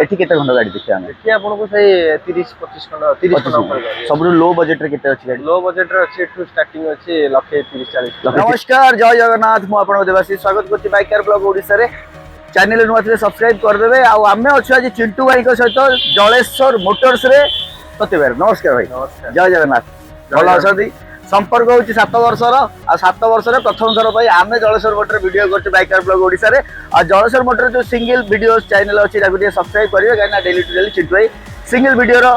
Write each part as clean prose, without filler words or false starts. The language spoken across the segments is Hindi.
एठी केते खंड गाड़ी देखिया हम एठी आपनको सही 30-25 खंड 30 खंड ऊपर गाड़ी सब लो बजेट रे केते अछि गाड़ी लो बजेट रे अछि एठू स्टार्टिंग अछि 130-40 नमस्कार जय जगन्नाथ मु आपण देवासी स्वागत करछि बाइकर ब्लॉग ओडिसा रे चैनल नु आथले सब्सक्राइब कर देबे आ आमे अछि आज चिंटू भाई को सहित जलेश्वर मोटर्स रे सत्यवेर नमस्कार भाई नमस्कार जय जगन्नाथ भलो अछदी संपर्क होछि 7 वर्षर आ 7 वर्ष रे प्रथम थर भाई आमे जलेश्वर मोटर वीडियो करछि बाइकर ब्लॉग ओडिसा रे आ जलेश्वर मोटर जो सिंगल वीडियो चैनल अछि ताकु जे सब्सक्राइब करिवे गाना डेली टू डेली चिंटू भाई सिंगल वीडियो रो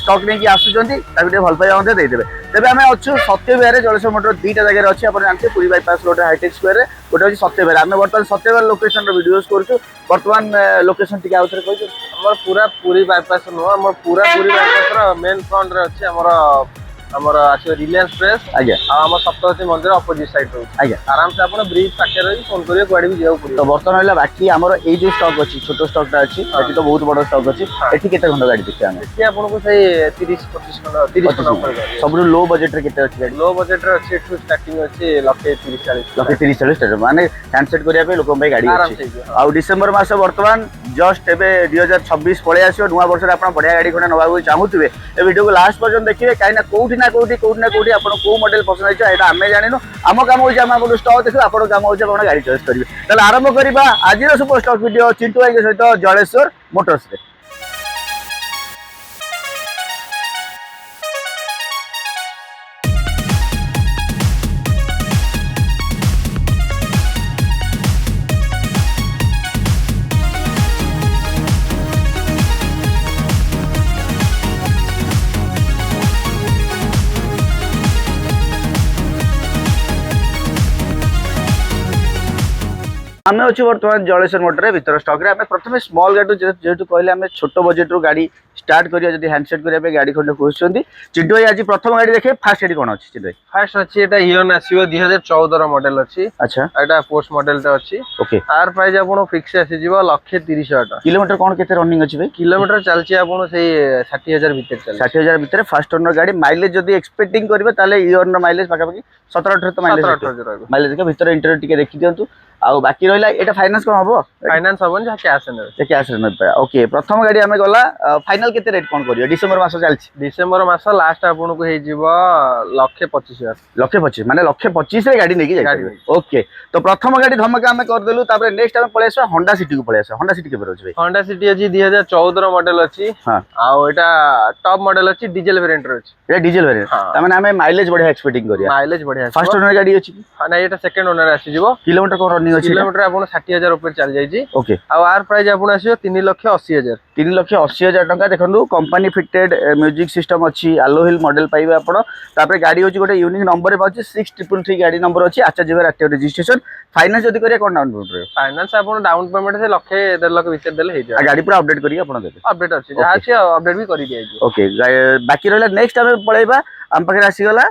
स्टॉक नै कि आसुचंती ताकु जे भल पाइ आमे दे देबे तेबे आमे अछु सत्यवेर रे जलेश्वर मोटर दीटा जगह रे अछि अपन जानते Puri bypass road hitech square रे गोटे अछि सत्यवेर आमे वर्तमान सत्यवेर लोकेशन रो वीडियोस करछु वर्तमान लोकेशन टिके आउथरे कहजो हमर पूरा पूरी बाईपास नो हमर पूरा पूरी बाईपास रो मेन फ्रंट रे अछि हमर आसे रिलायंस प्रेस आज्ञा आ हमर सप्तशती मंदिर अपोजिट साइड रो आज्ञा आराम से आपण ब्रिज पाखे रही फोन करियो गाड़ी भी जाऊ पड़ियो तो वर्तमान होला बाकी हमर ए जो स्टॉक अछि छोटो स्टॉक ता अछि एठी तो बहुत बड़ स्टॉक अछि एठी केते खंड गाड़ी देखिया हम एठी आपनको सही 30-25 खंड 30 खंड ऊपर गाड़ी सब लो बजेट रे केते अछि गाड़ी लो बजेट रे अछि एठू स्टार्टिंग अछि 130-40 लक्षे 30-40 माने हैंडसेट करिया पे लोक भाई गाड़ी आराम अछि से आ डिसेंबर मास वर्तमान जस्ट एबे 2026 पळे आसियो नुवा वर्ष रे आपण बढ़िया गाड़ी खने नबाबू चाहूतबे ए वीडियो को लास्ट पर्यंत देखिए काई ना कोठी आपण को मॉडल पसंद आइछ एटा हमें जानिनो हम काम होई हम आपण स्टॉक देखो आपण काम होई आपण गाड़ी चॉइस करिवे तले आरंभ करिबा आज रो सुपर स्टॉक वीडियो चिंटू भाई के सहित जलेश्वर मोटर्स रे आमे अछि वर्तमान जलेश्वर मोटर रे भीतर स्टॉक रे आमे प्रथमे स्मॉल गाड़ी जेतु कहले आमे छोटो बजेट रो गाड़ी स्टार्ट करिया जदी हैंडसेट करिया पे गाड़ी खंडे खोजछंती चिंटू भाई आज प्रथम गाड़ी देखे फास्ट गाड़ी कोन अछि चिंटू भाई फास्ट अछि एटा हियन आसीबो 2014 रो मॉडल अछि अच्छा एटा पोस्ट मॉडल ता अछि ओके आर प्राइस आपण फिक्स आसी जीवो 130,000 किलोमीटर कोन केते रनिंग अछि भाई किलोमीटर चलछि आपण सेही 60,000 भीतर चलछि 60,000 भीतर फास्ट ओनर गाड़ी माइलेज जदी एक्सपेक्टिंग करबे ताले ईयर नो माइलेज पाका पाकी 17-18 तो माइलेज माइलेज के भीतर इंटीरियर टिके देखि दियंतु आ बाकी रहला एटा फाइनांस कोन हबो फाइनांस हबन जा कैश ने जे कैश रे नबे ओके प्रथम गाड़ी हमें गला फाइनल केते रेट कोन करियो डिसेंबर मास चलछि डिसेंबर मास लास्ट आपण को हे जीवो 125,000 125 माने 125 रे गाड़ी नेकी जाय ओके तो प्रथम गाड़ी धमका हमें कर देलु तापर नेक्स्ट हमें पळेसो होंडा सिटी को पळेसो होंडा सिटी के बरोज भाई होंडा सिटी अछि 2014 रो मॉडल अछि हां आ एटा टॉप मॉडल अछि डीजल वेरिएंट रो अछि ए डीजल वेरिएंट त माने हमें माइलेज बढ़िया एक्सपेक्टिंग करिया माइलेज बढ़िया फर्स्ट ओनर गाड़ी अछि हां ना एटा सेकंड ओनर आसी जीवो किलोमीटर को रनिंग अछि किलोमीटर आपण 60,000 ऊपर चल जाय छी ओके आ आर प्राइस आपण आसीयो 3,80,000 3,80,000 टका देखंदु कंपनी फिटेड म्यूजिक सिस्टम अछि आलो हिल मॉडल पाइबे आपण तापर गाड़ी होची गोटे यूनिक नंबर रे पाछि 6333 गाड़ी नंबर अछि आचार्य जीवर एक्टिव रजिस्ट्रेशन फाइनांस जदी करिया कोन डाउन पेमेंट रे फाइनांस आपण डाउन पेमेंट से 1.5 लाख भीतर देले हे जा गाड़ी पूरा अपडेट करिया आपण देबे अपडेट अछि जा अछि अपडेट भी करि दिया जी ओके बाकी रहला नेक्स्ट हमें पळेबा हम पाखे आसी गला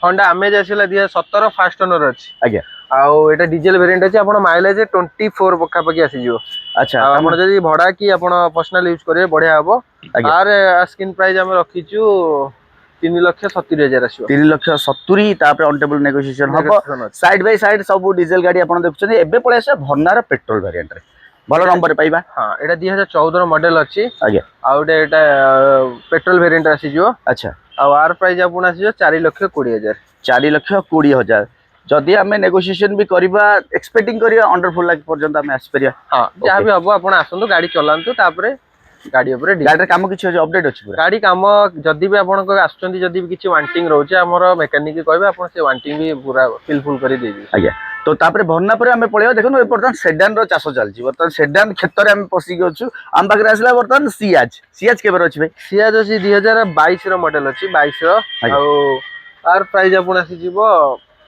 होंडा अमेज आसीला 2017 फास्ट ओनर अछि आज्ञा आउ एटा डीजल वेरिएंट अछि आपण माइलेज 24 पक्का पक्की आसी जिवो अच्छा आपण जदी भडा की आपण पर्सनल यूज करे बढ़िया हबो आर स्क्रीन प्राइस हम रखिचु 3,70,000 आसीबो 3,70,000 तापर ऑन टेबल नेगोशिएशन हबो साइड बाय साइड सब डीजल गाड़ी आपण देखुछन एबे पळे आसे भरनार पेट्रोल वेरिएंट रे भलो नंबर पाइबा हां एटा 2014 रो मॉडल अछि आज्ञा आउ एटा पेट्रोल वेरिएंट आसी जिवो अच्छा आ आर प्राइस आपण आसी 4,20,000 4,20,000 जदि हमें नेगोशिएशन भी करबा एक्सपेक्टिंग करिया अंडर 4 लाख पर्यंत हमें आसपेरिया हां जा भी हबो आपण आसंतु गाड़ी चलांतु तापरे गाड़ी ऊपर गाड़ी काम किछ अपडेट अछि पूरा गाड़ी काम जदि भी आपण को आछंती जदि भी किछ वांटिंग रहउचे हमर मैकेनिक कहबे आपण से वांटिंग भी पूरा फिल करि देबी आज्ञा तो तापर भरना पर हमें पळेबा देखो वर्तमान सेडान रो चासो चलछि वर्तमान सेडान क्षेत्र हमें पसी गछु हम पाखरे आसला वर्तमान सियाज केबर अछि भाई सियाज अछि 2022 रो मॉडल अछि 22 रो आ आर प्राइस आपण आसी जीवो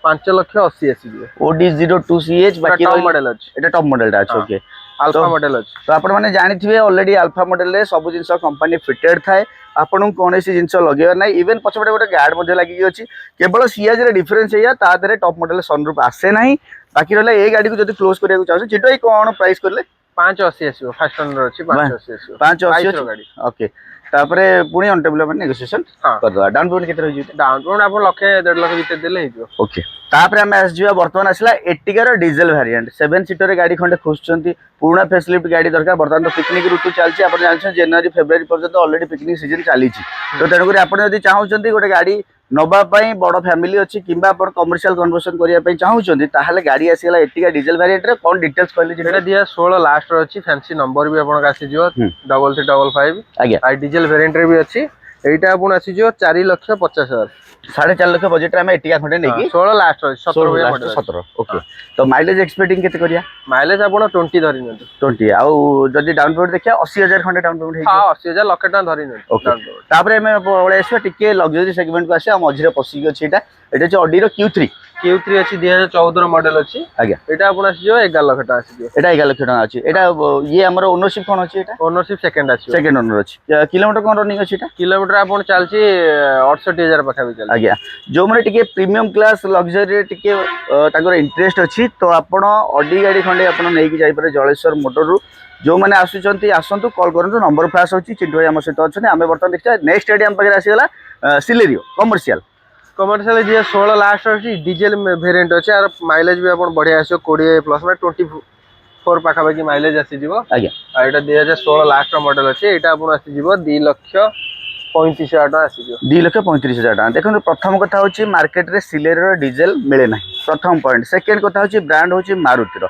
5,80,000 आसी जीवो OD02 CH बाकी टॉप मॉडल अछि एटा टॉप मॉडल टा अछि ओके अल्फा मॉडल अछि तो आपण माने जानिथिबे ऑलरेडी अल्फा मॉडल रे सब जिंस कंपनी फिटेड थाए आपण कोनोसी जिंस लगेबा नै इवन पछपटे गोटे गार्ड मध्ये लागि अछि केवल सियाज रे डिफरेंस हैया ता दरे टॉप मॉडल सनरूफ आसे नाही बाकी रहला ए गाड़ी को जदी क्लोज करिया चाहू चिटोई कोन प्राइस करले 580 आसीबो फास्ट ओनर अछि 580 आसीबो 580 गाड़ी ओके तापर पुणी ऑन टेबल में नेगोशिएशन हाँ। कर दवा डाउन पेमेंट केते रहि जिते डाउन पेमेंट आपण लक्षे 1.5 लाख भीतर देले हेजो ओके तापर हम आस जिवा वर्तमान आसला एटिकार डीजल वेरिएंट 7 सीटर गाड़ी खंडे खोजचंती पूर्ण फेसलिफ्ट गाड़ी दरकार वर्तमान तो पिकनिक ऋतु चलची आपण जानछन जनवरी फेब्रुआरी पर्यंत ऑलरेडी पिकनिक सीजन चलीची तो तेनु करी आपण यदि चाहउचंती गोटे गाड़ी नबा पई बड़ फैमिली अछि किबा आपण कमर्शियल कन्वर्सन करिया पई चाहउचंती ताहाले गाड़ी आसीला एटिका डीजल वेरिएंट रे कोन डिटेल्स कहले जेटा दिया 16 लास्ट रो अछि फैंसी नंबर भी आपण का आसी जो 3355 आज्ञा आ डीजल वेरिएंट रे भी अछि एटा आपण आसी जो 4,50,000 4.5 लाख बजेट रे हम एटिका खंडे नै की 16 लास्ट रो 17 भैया मॉडल 17 ओके तो माइलेज एक्सपेक्टिंग केते करिया माइलेज आपण 20 धरि न 20 आउ जदी डाउन पेमेंट देखिया 80,000 खंडे डाउन पेमेंट हे हां 80,000 लाख टका धरि न ओके तापरे हम पळे आसी टिके लग्जरी सेगमेंट को आसी आ मझिरे पसी अछि एटा छ ऑडी रो Q3 अछि 2014 रो मॉडल अछि आज्ञा एटा आपण आसी जो 11 लाख टका आसी जो एटा 11 लाख टका अछि एटा ये हमर ओनरशिप कोन अछि एटा ओनरशिप सेकंड अछि सेकंड ओनर अछि किलोमीटर कोन रनिंग अछि एटा किलोमीटर आपण चलची 68,000 पखा भी चल आज्ञा जो माने टिके प्रीमियम क्लास लग्जरी टिके ताकर इंटरेस्ट अछि तो आपण ऑडी गाड़ी खंडे आपण नै कि जाई पारे जलेश्वर मोटर रु जो माने आसुचंती आसंतु कॉल करंतु नंबर फ्लैश होची चिंटू भाई हम सहित अछने हमें बर्तन देखा नेक्स्ट स्टेडियम पकरे आसी गला सिलेरियो कमर्शियल जे 16 लास्ट अछि डीजल वेरिएंट अछि आर माइलेज भी आपण बढ़िया आसो 20 प्लस में 24 पाखा बाकी माइलेज आसी जीवो आज्ञा आ एटा 2016 लास्ट मॉडल अछि एटा आपण आसी जीवो 2,35,000 टका आसी जीवो 2,35,000 टका देखो प्रथम कथा होची मार्केट रे सिलेरियो डीजल मिले ना प्रथम पॉइंट सेकंड कथा होची ब्रांड होची मारुति रो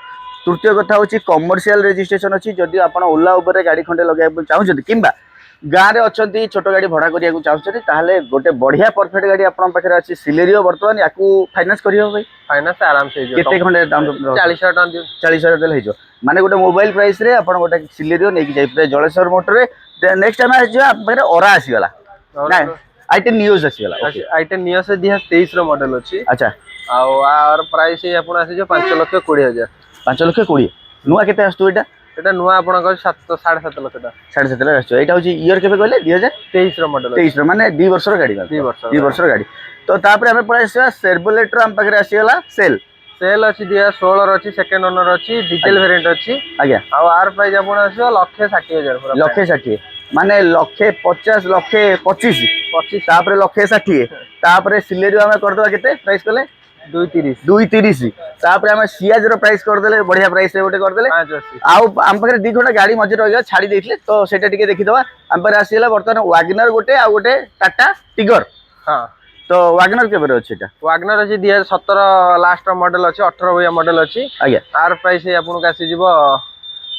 तृतीय कथा होची कमर्शियल रजिस्ट्रेशन अछि जदि आपण ओला ऊपर गाड़ी खंडे लगाय चाहउछथि किबा गाँ रे अछंती छोट गाड़ी भड़ा करिया को चाहउछथि ताहले गोटे बढ़िया परफेक्ट गाड़ी आपण पाखरे अछि सिलेरियो वर्तमान याकू फाइनेंस करियो भाई फाइनेंस आराम से केते खंडे डाउन 40,000 टका दियो 40,000 देले हिजो माने गोटे मोबाइल प्राइस रे आपण गोटे सिलेरियो नै कि जाई प्रे जलेश्वर मोटर रे नेक्स्ट टाइम आज आप पाखरे ओरा आसी गला ना i10 नियोज आसी गला ओके i10 नियोज 2023 रो मॉडल अछि अच्छा आ आर प्राइस आपण आसी जो 5,20,000 5,20,000 नुआ केते आस्तु एटा एटा नुआ आपण को 7.5 लाख टका 7.5 लाख आस्तु एटा होची ईयर केबे कहले 2023 रो मॉडल 23 रो माने 2 वर्ष रो गाड़ी 2 वर्ष रो गाड़ी तो तापर हम पळे आसी सेर्बुलेट रो हम पाखरे आसी गला सेल अछि 2016 रो अछि सेकंड ओनर अछि डीजल वेरिएंट अछि आज्ञा आ आर प्राइस आपण आसी 1,60,000 पूरा 1,60,000 माने 1,50 1,25 तापर 1,60,000 तापर सिलेरियो हम कर दवा केते प्राइस कहले 230 तापर हम सियाज रो प्राइस कर देले बढ़िया प्राइस रे गोटे कर देले आउ हम पाखरे 2 घंटा गाड़ी मझे रह गया छाड़ी देथिले तो सेटा टिके देखि दवा हम पाखरे आसी गला वर्तमान वैगनर गोटे आ गोटे टाटा टिगर हां तो वैगनर केबे अछि एटा वैगनर अछि 2017 लास्ट मॉडल अछि 18 भैया मॉडल अछि आज्ञा आर प्राइस आपन का आसी जीवो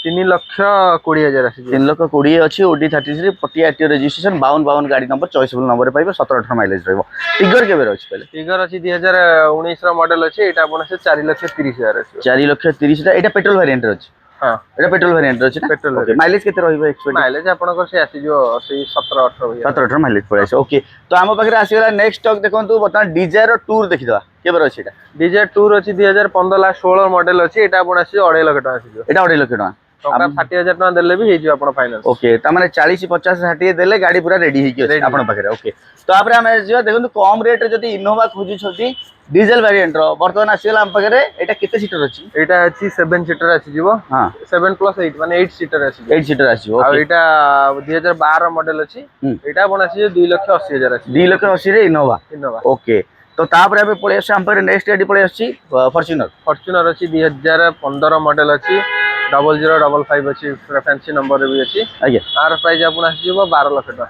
3,20,000 आसी 3,20,000 अछि ओडी 33 पटिया आरटीओ रजिस्ट्रेशन 52 गाड़ी नंबर चॉइसेबल नंबर पाइबे 17-18 माइलेज रहबो टिगर केबे अछि पहले टिगर अछि 2019 रो मॉडल अछि एटा आपन से 4,30,000 अछि 4,30,000 टा एटा पेट्रोल वेरिएंट अछि हां एटा पेट्रोल वेरिएंट अछि ना पेट्रोल ओके माइलेज केते रहइबो एक्सपेक्ट माइलेज आपन को से आसी जो 17-18 भैया 17-18 माइलेज पड़े अछि ओके तो हम पाखरे आसी गला नेक्स्ट स्टॉक देखंतु बता डिजायर टूर देखिदवा केबे अछि एटा डिजायर टूर अछि 2015 लास्ट 16 मॉडल अछि एटा आपन आसी 2.5 लाख टका आसी जो एटा 2.5 लाख टका टका 60,000 टका देले भी हे जो आपन फाइनेंस ओके त माने 40 50 60 देले गाड़ी पूरा रेडी हे कि आपन पाखरे ओके तो आपरे हम जे देखंतु कम रेट रे जदी इनोवा खोजु छथि डीजल वेरिएंट रो वर्तमान आसी गला हम पाखरे एटा केते सीटर अछि एटा अछि 7 सीटर आसी जीवो हां 7+8 माने 8 सीटर आसी 8 सीटर आसी ओके आ एटा 2012 मॉडल अछि एटा बन आसी 2,80,000 आसी 2,80,000 रे इनोवा ओके तो तापर हम पळे आसी हम पाखरे नेक्स्ट गाड़ी पळे आसी फॉर्च्यूनर अछि 2015 मॉडल अछि 0055 अछि फैंसी नंबर भी अछि आज्ञा आर प्राइस आपन आसी जीवो 12 लाख टका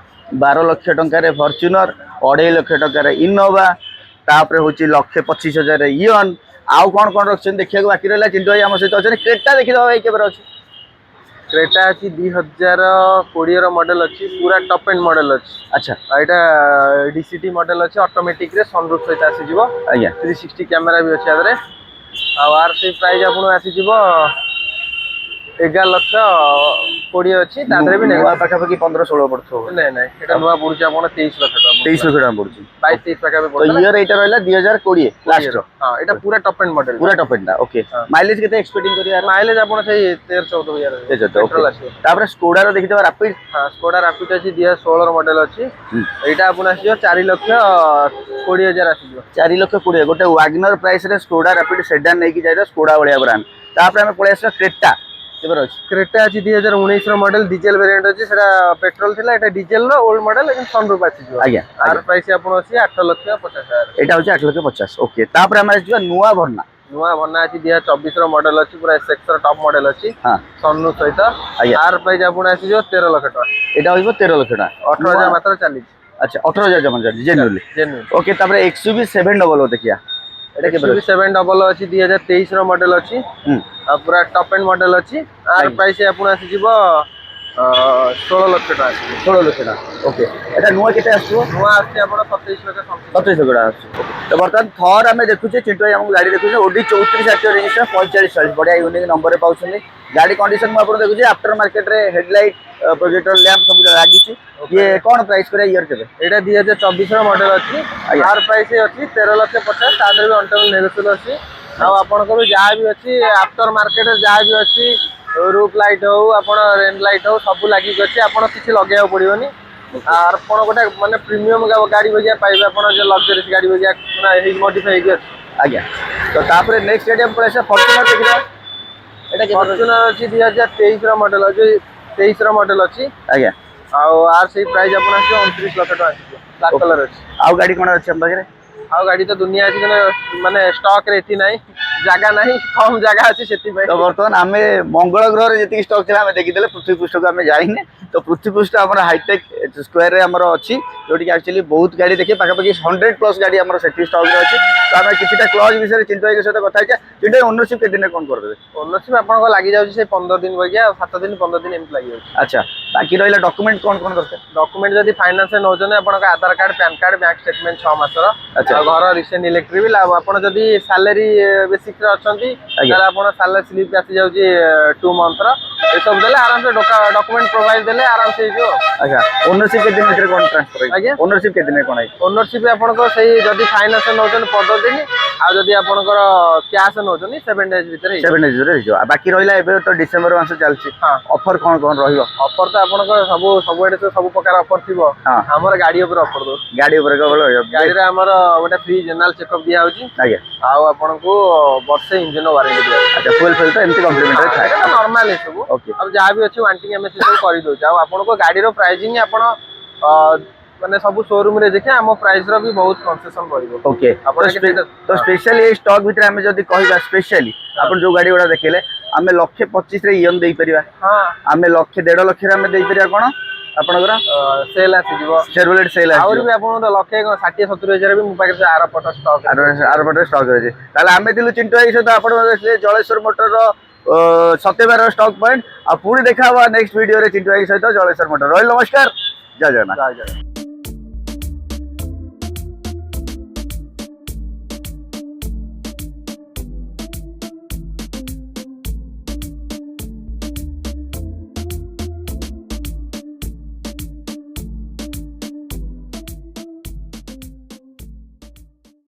12 लाख टका रे फॉर्च्यूनर 2.5 लाख टका रे इनोवा तापर होची 1,25,000 रे इयन आउ कोन रखछन देखिया को बाकी रहला चिंटू भाई हम सहित अछन क्रेटा देखि दबा भाई केबर अछि क्रेटा अछि 2020 रो मॉडल अछि पूरा टॉप एंड मॉडल अछि अच्छा एटा डीसीटी मॉडल अछि ऑटोमेटिक रे सनरूफ सहित आसी जीवो आज्ञा 360 कैमरा भी अछि आदरे आ आर से प्राइस आपन आसी जीवो 11,20,000 अछि तादरे भी नुआ पाखा पाखी 15-16 पड़थो नै नै एटा नुआ पड़ुची आपन 23 लाख टका 23 लाख टका पड़ुची 22-23 पाखा पे तो ईयर एटा रहला 2020 लास्ट रो हां एटा पूरा टॉप एंड मॉडल पूरा टॉप एंड ओके माइलेज केते एक्सपेक्टिंग करी यार माइलेज आपन सही 13-14,000 पेट्रोल अछि तापर स्कोडा रो देखि दबा रैपिड हां स्कोडा रैपिड अछि 2016 रो मॉडल अछि एटा आपन आसी 4,20,000 आसी 4,20,000 गोटे वैगनर प्राइस रे स्कोडा रैपिड सेडान नै कि जाइरो स्कोडा बढिया ब्रांड तापर हम पळे आसी क्रेटा केबे अछि क्रेटा अछि 2019 रो मॉडल डीजल वेरिएंट अछि सेटा पेट्रोल थिला एटा डीजल रो ओल्ड मॉडल लेकिन सनरूफ अछि जो आज्ञा आर प्राइस आपन अछि 8,50,000 एटा होछि 8,50,000 ओके तापर हम आछि नुवा भरना नुआ भन्ना अछि 2024 रो मॉडल अछि पूरा एसएक्स रो टॉप मॉडल अछि हां सनरूफ सहित आज्ञा आर प्राइस आपन अछि जो 13 लाख टका एटा होइबो 13 लाख टका 18,000 मात्र चालीस अच्छा 18,000 जमा चार्ज जेन्युइनली जेन्युइन ओके तापर एक्सयूवी 700 देखिया एटा केबे एक्सयूवी 700 अछि 2023 रो मॉडल अछि आ पूरा टॉप एंड मॉडल अछि आर प्राइस आपन आसी जीवो 16 लाख टका 16 लाख टका ओके एटा नुवा केते आसुओ नुआ आसी आपन 27 लाख समथिंग 27 टका आसु तो बर्तन थर आमे देखुचे चिंटू भाई हमको गाड़ी देखुचे ओडी 34 आक्टिव रजिस्टर 45 40 बढ़िया यूनिक नंबर रे पाउछनी गाड़ी कंडीशन में आपन देखुचे आफ्टर मार्केट रे हेडलाइट प्रोजेक्टर लैंप सब लागी छि ये कोन प्राइस करे ईयर केबे एटा 2024 रो मॉडल अछि आर प्राइस अछि 13,50,000 तादर भी अंटल नेगोशिएबल अछि आ आपन को भी जहा भी अछि आफ्टर मार्केट जहा भी अछि रूफ लाइट हो आपन रेन लाइट हो सब लागि अछि आपन किछि लगेया पड़ियोनी आर आपन गोटे माने प्रीमियम गाड़ी बगिया पाइबे आपन जे लग्जरीज गाड़ी बगिया ना हे मॉडिफाई के आज्ञा तो तापर नेक्स्ट गाड़ी हम पळेसा फॉर्च्यूनर देखिरा एटा के फॉर्च्यूनर अछि 2023 रो मॉडल अछि 23 रो मॉडल अछि आज्ञा आ आर से प्राइस आपन अछि 29 लाख टका अछि ब्लैक कलर अछि आउ गाड़ी कोन अछि हम बगरे आ गाड़ी तो दुनिया अछि माने स्टॉक रे एठी नाही जागा नाही कम जागा अछि सेति तो बर्तमान आमे मंगल ग्रह रे जति स्टॉक थिला हमें देखि देले पृथ्वी पृष्ठ को हमें जाइने तो पृथ्वी पृष्ठ हमर हाईटेक स्क्वायर रे हमर अछि जोटी कि एक्चुअली बहुत गाड़ी देखि पाखा पाखी 100 प्लस गाड़ी हमर सेति स्टॉक रे अछि तो हमें किछिटा क्लॉज विषय चिंटू भाई के साथ କଥା है चिंटू ओनरशिप के दिन कोन कर देबे ओनरशिप आपन को लागि जाउछि से 15 दिन बगिया 7 दिन 15 दिन एमत लागि जाउछि अच्छा बाकी रहिला डॉक्यूमेंट कोन कोन दरकार डॉक्यूमेंट जदी फाइनेंस रे नौजने आपन का Aadhaar card PAN card bank statement 6 मासर अच्छा घर रिसेंट इलेक्ट्रिक बिल आपन जदी सैलरी बेसिक रे अछंती ताले आपन सैलरी स्लिप आसी जाउछि 2 मंथ रा ए सब देले आराम से डॉक्यूमेंट प्रोवाइड देले आराम से जो अच्छा ओनरशिप के दिन भितर कोन ट्रांसफर आज्ञा ओनरशिप के दिन कोन आई ओनरशिप आपन को सही जदी फाइनेंस रे नौजन 15 दिन आ जदी आपन को कैश नौजनी 7 डेज भितर 7 डेज रे जो बाकी रहिला एबे तो डिसेंबर मास चलछि हां ऑफर कोन कोन रहिबो ऑफर तो आपन को सब एडे तो सब प्रकार ऑफर थिबो हां हमर गाड़ी ऊपर ऑफर दो गाड़ी ऊपर केवल गाड़ी रे हमर गोटे फ्री जनरल चेकअप दिया होछि आज्ञा आ आपन को वर्षे इंजन वारंटी दिया अच्छा फुल फिल तो एमती कॉम्प्लीमेंटरी थाए एटा नॉर्मल है सब ओके अब जहां भी अछि वांटिंग एमएससी सब करि दो जाओ आपन को गाड़ी रो प्राइसिंग आपन माने सब शोरूम रे देखि हम प्राइस रो भी बहुत कंसेशन करिवो ओके तो स्पेशली ए स्टॉक भितर हमें जदी कहबा स्पेशली आपन जो गाड़ी वाला देखेले हमें 125 रे ईएम देई परिबा हां हमें 1.5 लाख रे हमें देई परिबा कोन आपनकर सेल आसी जीवो शेरवलेट सेल आसी और भी आपन तो लखे 60 70 हजार भी मोबाइल से आर पट स्टॉक आर पटे स्टॉक रहै ताले हमें दिलु चिंटू भाई सहित आपन जलेश्वर मोटर रो सत्यबार स्टॉक पॉइंट आ पूरी देखा नेक्स्ट वीडियो रे चिंटू भाई सहित जलेश्वर मोटर रोहिल नमस्कार जय जगन्नाथ जय जय